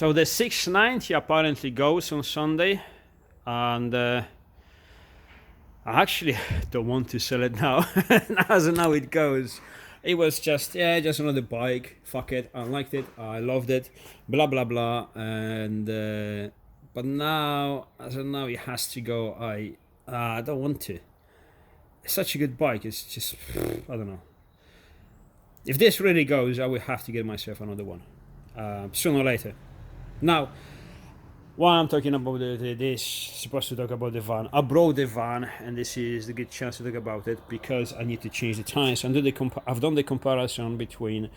So the 690 apparently goes on Sunday, and I actually don't want to sell it now. As and how it goes, it was just just another bike. Fuck it, I liked it, I loved it, blah blah blah, and but now as of now it has to go. I don't want to. It's such a good bike. It's just I don't know. If this really goes, I will have to get myself another one sooner or later. Now, why I'm talking about this, supposed to talk about the van. I brought the van, and this is the good chance to talk about it because I need to change the tires. I've done the comparison between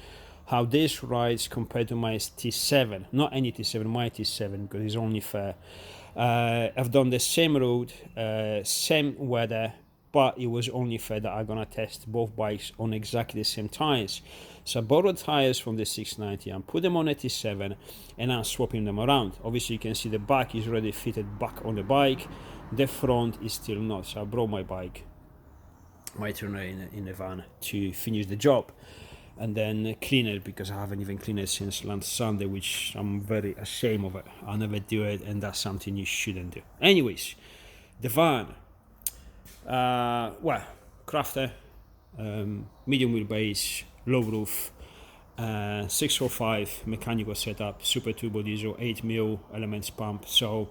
how this rides compared to my T7, not any T7, my T7, because it's only fair. I've done the same route, same weather, but it was only fair that I'm gonna test both bikes on exactly the same tires. So I borrowed tires from the 690 and put them on a T7, and I'm swapping them around. Obviously you can see the back is already fitted back on the bike, the front is still not. So I brought my bike, my tuner in the van to finish the job and then clean it, because I haven't even cleaned it since last Sunday, which I'm very ashamed of it. I never do it, and that's something you shouldn't do. Anyways, the van. Well, Crafter, medium wheelbase, low roof, 645 mechanical setup, super turbo diesel, 8mm elements pump. So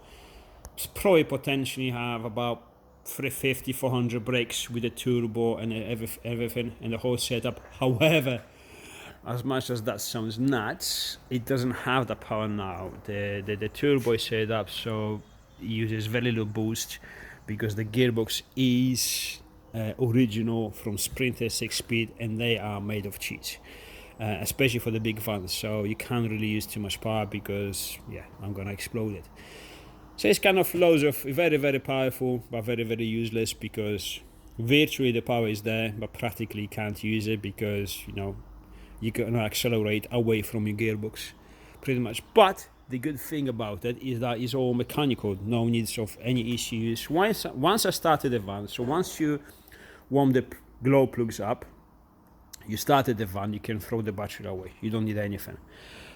it's probably potentially have about 350, 400 brakes with the turbo and everything and the whole setup. However, as much as that sounds nuts, it doesn't have the power now. The turbo is set up so it uses very little boost, because the gearbox is original from Sprinter 6-speed, and they are made of cheese, especially for the big vans. So you can't really use too much power, because I'm gonna explode it. So it's kind of loads of very, very powerful, but very, very useless, because virtually the power is there, but practically you can't use it, because you're gonna accelerate away from your gearbox pretty much. But the good thing about it is that it's all mechanical, no needs of any issues. Once I started the van, so once you warm the glow plugs up, you started the van, you can throw the battery away. You don't need anything.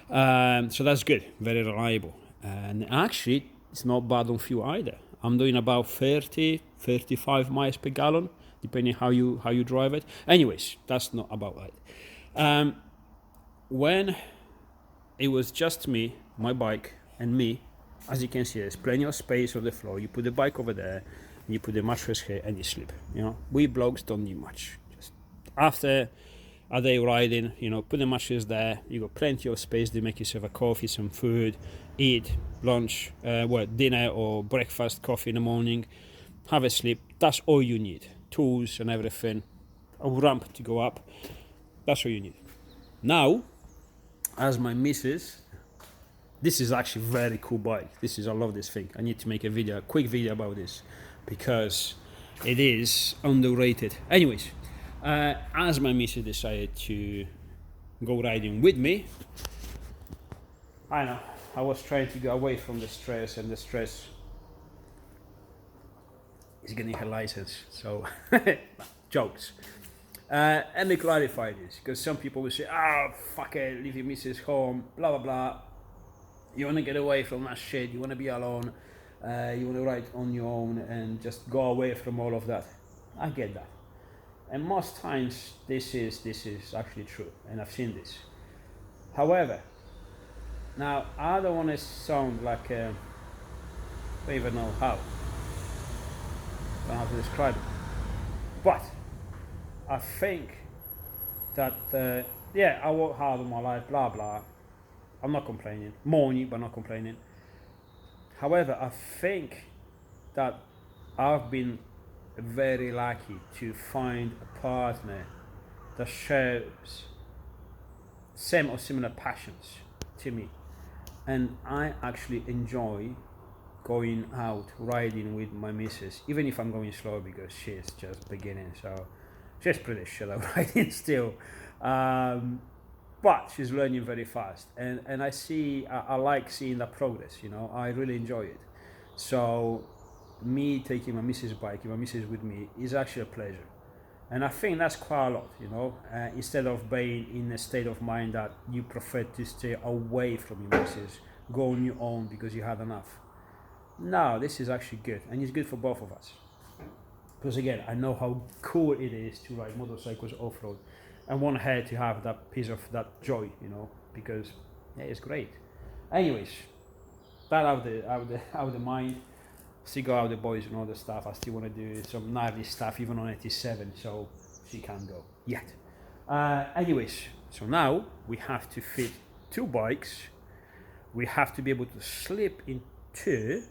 So that's good, very reliable. And actually, it's not bad on fuel either. I'm doing about 30, 35 miles per gallon, depending how you drive it. Anyways, that's not about it. When it was just me, my bike, and me, as you can see, there's plenty of space on the floor. You put the bike over there, and you put the mattress here, and you sleep. We blokes don't need much. Just after a day riding, put the mattress there. You got plenty of space to make yourself a coffee, some food, eat lunch, dinner or breakfast, coffee in the morning, have a sleep. That's all you need. Tools and everything, a ramp to go up. That's all you need. Now, as my missus, this is actually a very cool bike. I love this thing. I need to make a quick video about this, because it is underrated. Anyways, as my missus decided to go riding with me, I know, I was trying to go away from the stress, and the stress is getting her license. So, jokes. Let me clarify this, because some people will say, fuck it, leave your missus home, blah blah blah. You want to get away from that shit, you want to be alone, you want to ride on your own and just go away from all of that. I get that. And most times this is actually true, and I've seen this. However, now I don't want to sound like I don't even know how. I don't know how to describe it. But I think that I work hard in my life, blah blah. I'm not complaining. Moaning, but not complaining. However, I think that I've been very lucky to find a partner that shares same or similar passions to me. And I actually enjoy going out riding with my missus, even if I'm going slow, because she's just beginning, so she's pretty shallow riding still. But she's learning very fast, and I like seeing that progress. I really enjoy it. So me taking my missus bike, my missus with me, is actually a pleasure, and I think that's quite a lot. Instead of being in a state of mind that you prefer to stay away from your missus go on your own because you had enough. No, this is actually good, and it's good for both of us. Because again, I know how cool it is to ride motorcycles off-road, and want her to have that piece of that joy, because yeah, it's great. Anyways, that out of the mind. Still got out the boys and all the stuff. I still want to do some gnarly stuff, even on 87, so she can't go yet. Anyways, so now we have to fit 2 bikes. We have to be able to sleep in 2,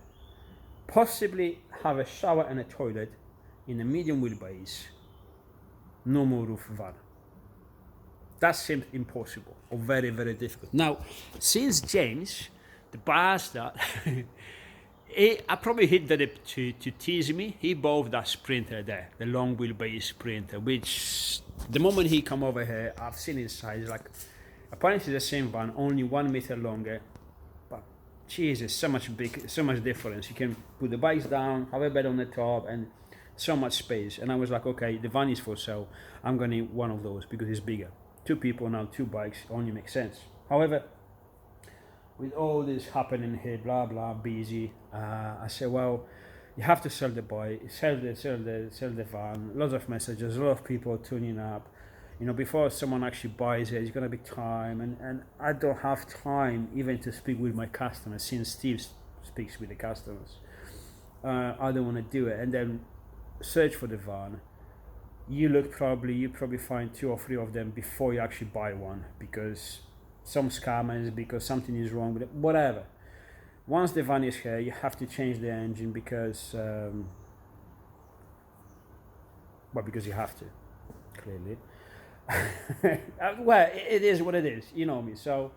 possibly have a shower and a toilet in a medium wheelbase, normal roof van. That seems impossible or very, very difficult. Now, since James, the bastard, I probably hit the lip to tease me. He bought that Sprinter there, the long wheelbase Sprinter, which the moment he come over here, I've seen inside. It's like, apparently the same van, only 1 meter longer. But Jesus, so much difference. You can put the bikes down, have a bed on the top, and so much space. And I was like, okay, the van is for sale. I'm gonna need one of those because it's bigger. 2 people now, 2 bikes only makes sense. However, with all this happening here, blah blah, busy, I said, well, you have to sell the bike, sell the van. Lots of messages, a lot of people tuning up. Before someone actually buys it, it's gonna be time, and I don't have time even to speak with my customers. Since Steve speaks with the customers, I don't want to do it. And then search for the van. You probably find 2 or 3 of them before you actually buy one, because some scammers, because something is wrong with it, whatever. Once the van is here, you have to change the engine because you have to, clearly. Well, it is what it is, you know me, so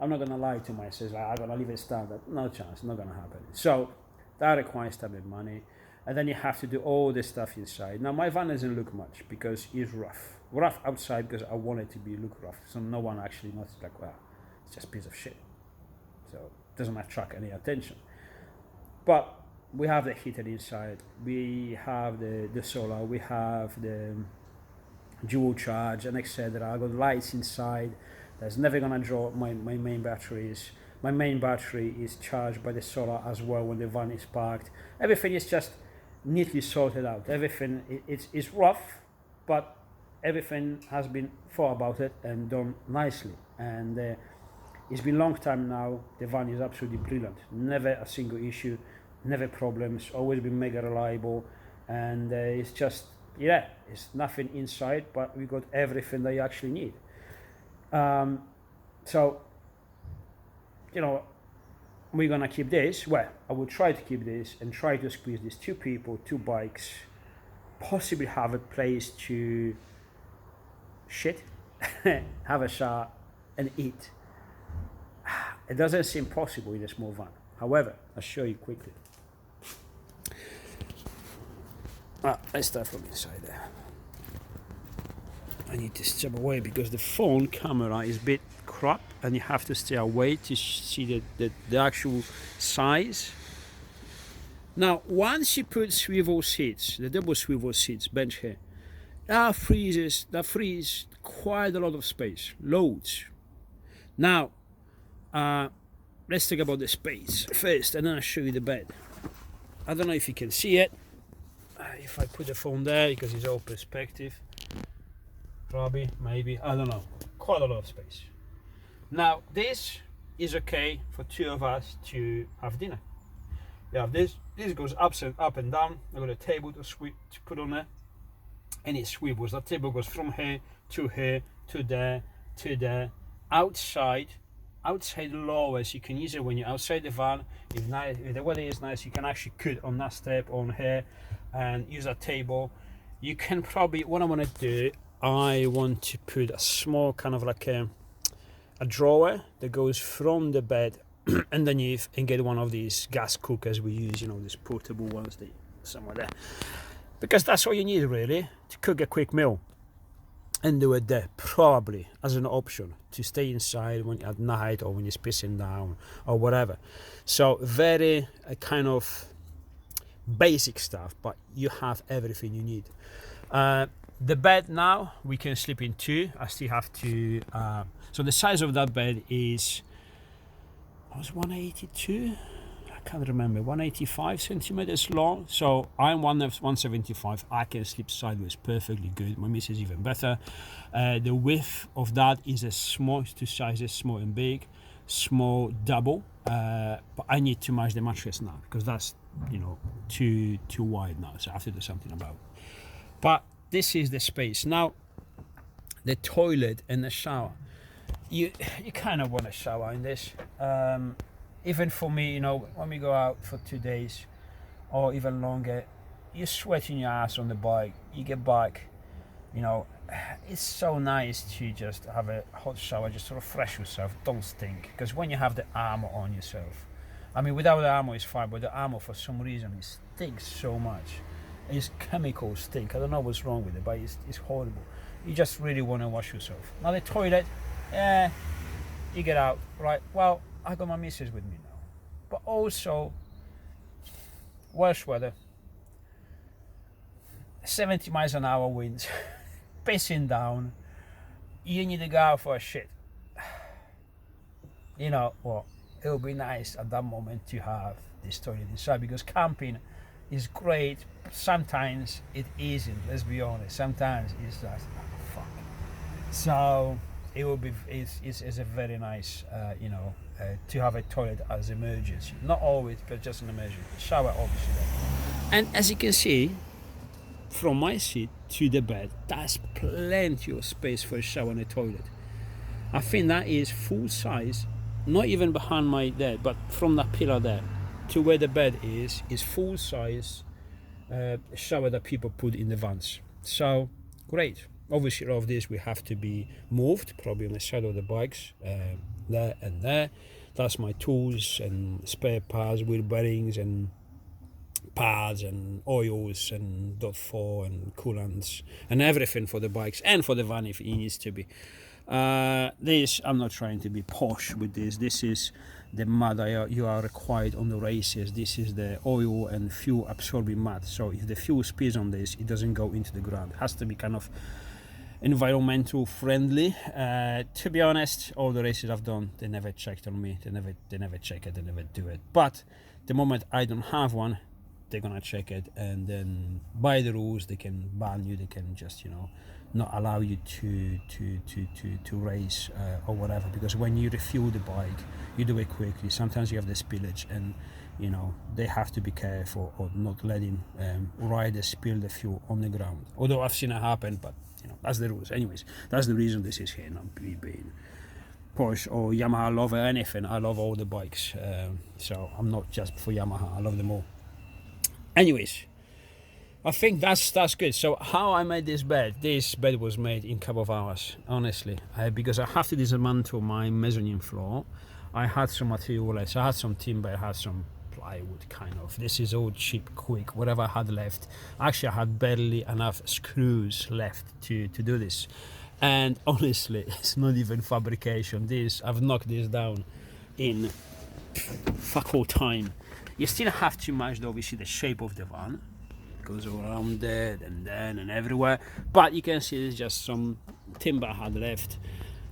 I'm not gonna lie to myself, like, I'm gonna leave it standard. No chance, not gonna happen. So that requires time and money, and then you have to do all this stuff inside. Now my van doesn't look much because it's rough outside, because I want it to look rough, so no one actually notices, like, wow, it's just a piece of shit, so it doesn't attract any attention. But we have the heater inside, we have the solar, we have the dual charge, and etc. I got lights inside. That's never gonna draw my main batteries. My main battery is charged by the solar as well when the van is parked. Everything is just neatly sorted out. Everything it's rough, but everything has been thought about it and done nicely. And it's been a long time now. The van is absolutely brilliant. Never a single issue, never problems. Always been mega reliable, and it's just, yeah, it's nothing inside, but we got everything that you actually need. So, we're gonna keep this. Well, I will try to keep this and try to squeeze these 2 people, 2 bikes, possibly have a place to shit, have a shower, and eat. It doesn't seem possible in a small van. However, I'll show you quickly. Let's start from inside there. I need to step away because the phone camera is a bit crap, and you have to stay away to see the actual size. Now, once you put swivel seats, the double swivel seats, bench here, that frees quite a lot of space, loads. Now, let's talk about the space first, and then I'll show you the bed. I don't know if you can see it. If I put the phone there, because it's all perspective, probably, maybe, I don't know, quite a lot of space. Now this is okay for 2 of us to have dinner. Yeah, this goes up and down. I've got a table to put on there, and it swivels. That table goes from here to there, to there. Outside lowers, you can use it when you're outside the van. If the weather is nice, you can actually cut on that step on here and use that table. You can probably, what I want to do, I want to put a small kind of like a drawer that goes from the bed underneath, and get one of these gas cookers we use, these portable ones, somewhere there, because that's all you need really to cook a quick meal, and do it there, probably as an option to stay inside when at night or when it's pissing down or whatever. So very kind of basic stuff, but you have everything you need. The bed now, we can sleep in 2. I still have to, so the size of that bed is I was 182. I can't remember, 185 centimeters long. So I'm 175. I can sleep sideways perfectly good. My missus even better. The width of that is a small, two sizes, small and big, small double. But I need to match the mattress now because that's too wide now. So I have to do something about it. But this is the space now. The toilet and the shower. You kind of want to shower in this. Even for me, when we go out for 2 days or even longer, you're sweating your ass on the bike. You get back, it's so nice to just have a hot shower, just to refresh yourself, don't stink. Because when you have the armor on yourself, I mean, without the armor it's fine, but the armor for some reason it stinks so much. It's chemical stink. I don't know what's wrong with it, but it's horrible. You just really want to wash yourself. Now the toilet, you get out, right? Well, I got my missus with me now, but also Welsh weather, 70 miles an hour winds, pissing down. You need to go out for a shit. You know what? It would be nice at that moment to have this toilet inside, because camping is great. But sometimes it isn't. Let's be honest. Sometimes it's just fuck. So it will be. It's a very nice, to have a toilet as emergency. Not always, but just an emergency. Shower, obviously. And as you can see, from my seat to the bed, that's plenty of space for a shower and a toilet. I think that is full size, not even behind my bed, but from that pillar there to where the bed is full size shower that people put in the vans. So great. Obviously all of this will have to be moved, probably on the side of the bikes, there and there. That's my tools and spare parts, wheel bearings and pads and oils and .4 and coolants and everything for the bikes and for the van if it needs to be. This, I'm not trying to be posh with this. This is the mud you are required on the races. This is the oil and fuel absorbing mud. So if the fuel spills on this, it doesn't go into the ground. It has to be kind of environmental friendly. To be honest, all the races I've done, they never checked on me. They never check it. They never do it. But the moment I don't have one, they're gonna check it, and then by the rules they can ban you. They can just not allow you to race or whatever, because when you refuel the bike, you do it quickly. Sometimes you have the spillage, and they have to be careful of not letting riders spill the fuel on the ground. Although I've seen it happen, but that's the rules. Anyways, that's the reason this is here, not me being Porsche or Yamaha lover or anything. I love all the bikes, so I'm not just for Yamaha. I love them all. Anyways, I think that's good. So how I made this bed was made in a couple of hours, honestly, because I have to dismantle my mezzanine floor. I had some material left. I had some timber, I had some plywood, kind of. This is all cheap, quick, whatever I had left. Actually, I had barely enough screws left to do this. And honestly, it's not even fabrication. I've knocked this down in fuck all time. You still have to match, obviously, the shape of the van. It goes all around there and then and everywhere. But you can see there's just some timber I had left.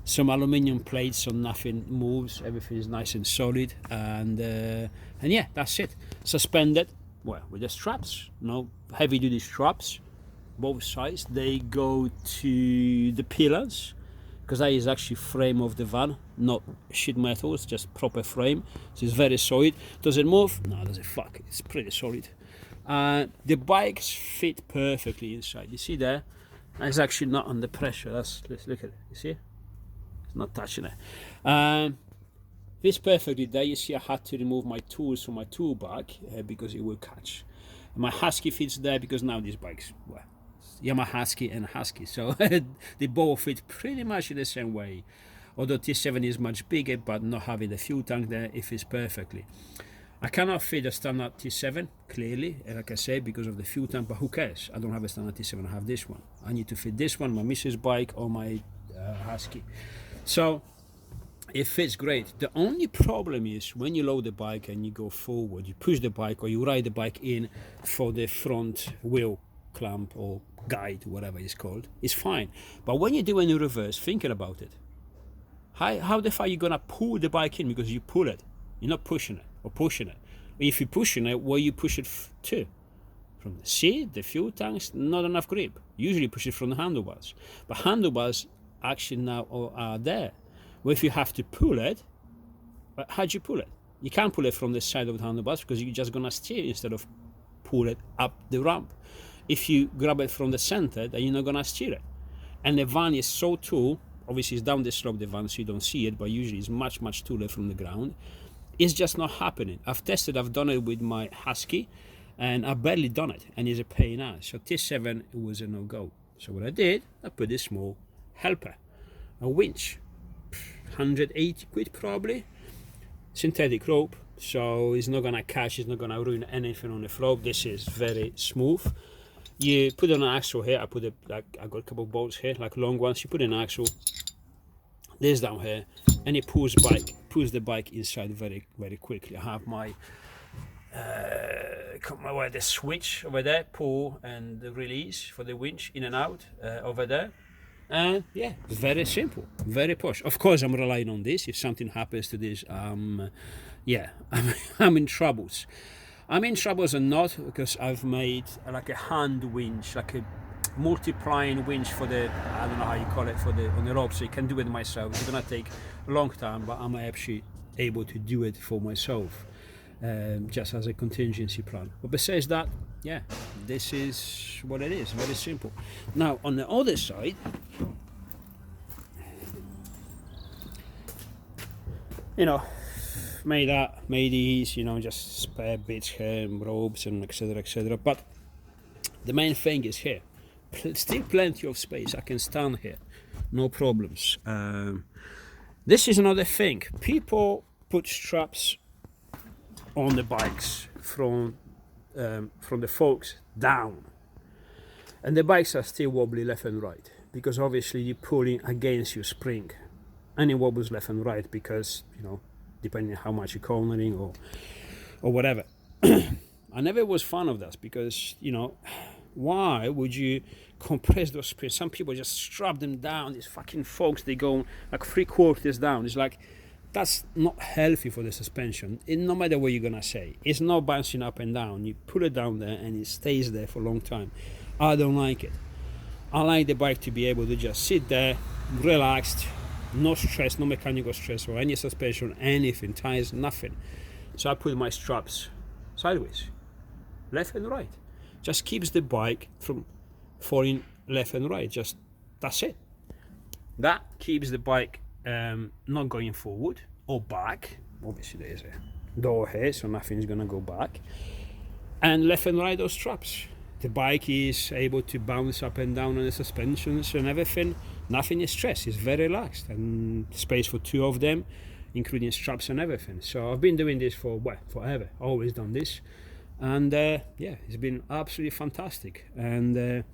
Some aluminium plates, so nothing moves. Everything is nice and solid. And yeah, that's it. Suspended, with the straps. Heavy-duty straps. Both sides. They go to the pillars, because that is actually frame of the van, not sheet metal. It's just proper frame, so it's very solid. Does it move? No, does it fuck? It's pretty solid. The bikes fit perfectly inside. You see there? It's actually not under pressure. Let's look at it. You see? It's not touching it. Fits perfectly there. You see, I had to remove my tools from my tool bag because it will catch. And my Husky fits there because now these bikes, Yamaha Husky and Husky, so they both fit pretty much in the same way. Although T7 is much bigger, but not having the fuel tank there, it fits perfectly. I cannot fit a standard T7, clearly, like I said, because of the fuel tank, but who cares? I don't have a standard T7, I have this one. I need to fit this one, my missus' bike, or my Husky. So it fits great. The only problem is when you load the bike and you go forward, you push the bike or you ride the bike in for the front wheel clamp or guide, whatever it's called, it's fine. But when you do it in reverse, thinking about it, how the fuck are you gonna pull the bike in? Because you pull it, You're not pushing it or pushing it. If you're pushing it, where you push it to? From the seat, the fuel tanks, not enough grip. Usually push it from the handlebars. But handlebars actually now are there. Well, if you have to pull it, how do you pull it? You can't pull it from the side of the handlebars because you're just going to steer instead of pull it up the ramp. If you grab it from the center, then you're not going to steer it. And the van is so tall, obviously it's down the slope, the van, so you don't see it, but usually it's much, much taller from the ground. It's just not happening. I've done it with my Husky, and I've barely done it, and it's a pain in the ass. So T7, it was a no-go. So what I did, I put a small helper, a winch, 180 quid probably, synthetic rope, so it's not gonna catch, it's not gonna ruin anything on the rope. This is very smooth. You put on an axle here. I got a couple of bolts here, like long ones. You put an axle, this down here, and it pulls the bike inside very, very quickly. I have my the switch over there, pull and the release for the winch in and out over there. And yeah, very simple, very posh. Of course, I'm relying on this. If something happens to this, yeah, I'm in troubles. I'm in troubles or not because I've made like a hand winch, like a multiplying winch for the, I don't know how you call it, on the rope, so you can do it myself. It's gonna take a long time, but I'm actually able to do it for myself, just as a contingency plan. But besides that, yeah, this is what it is, very simple. Now on the other side, you know, made these, you know, just spare bits here and ropes and etc. But the main thing is here. Still plenty of space. I can stand here, no problems. This is another thing. People put straps on the bikes from the forks down, and the bikes are still wobbly left and right because obviously you're pulling against your spring, and it wobbles left and right because, you know, depending on how much you're cornering or whatever. I never was fan of that because, you know, why would you compress those springs? Some people just strap them down. These fucking folks, they go like 3/4 down. It's like, that's not healthy for the suspension. No matter what you're gonna say, it's not bouncing up and down. You put it down there and it stays there for a long time. I don't like it. I like the bike to be able to just sit there, relaxed, no stress, no mechanical stress or any suspension, anything, tires, nothing. So I put my straps sideways, left and right. Just keeps the bike from falling left and right. Just, that's it. That keeps the bike not going forward or back. Obviously there's a door here, so nothing's gonna go back. And left and right, those straps. The bike is able to bounce up and down on the suspensions and everything. Nothing is stressed. It's very relaxed, and space for 2 of them, including straps and everything. So I've been doing this for forever. Always done this, and yeah, it's been absolutely fantastic. And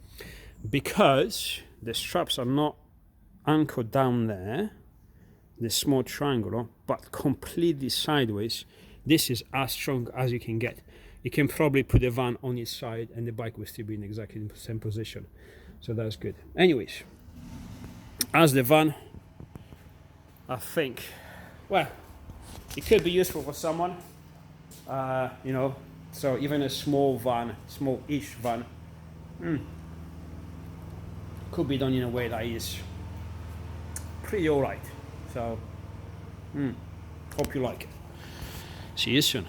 because the straps are not anchored down there, the small triangular, but completely sideways, this is as strong as you can get. You can probably put the van on its side and the bike will still be in exactly the same position. So that's good. Anyways, as the van, I think, well, it could be useful for someone, you know, so even a small van, small-ish van, could be done in a way that is pretty alright. So, hope you like it. See you soon.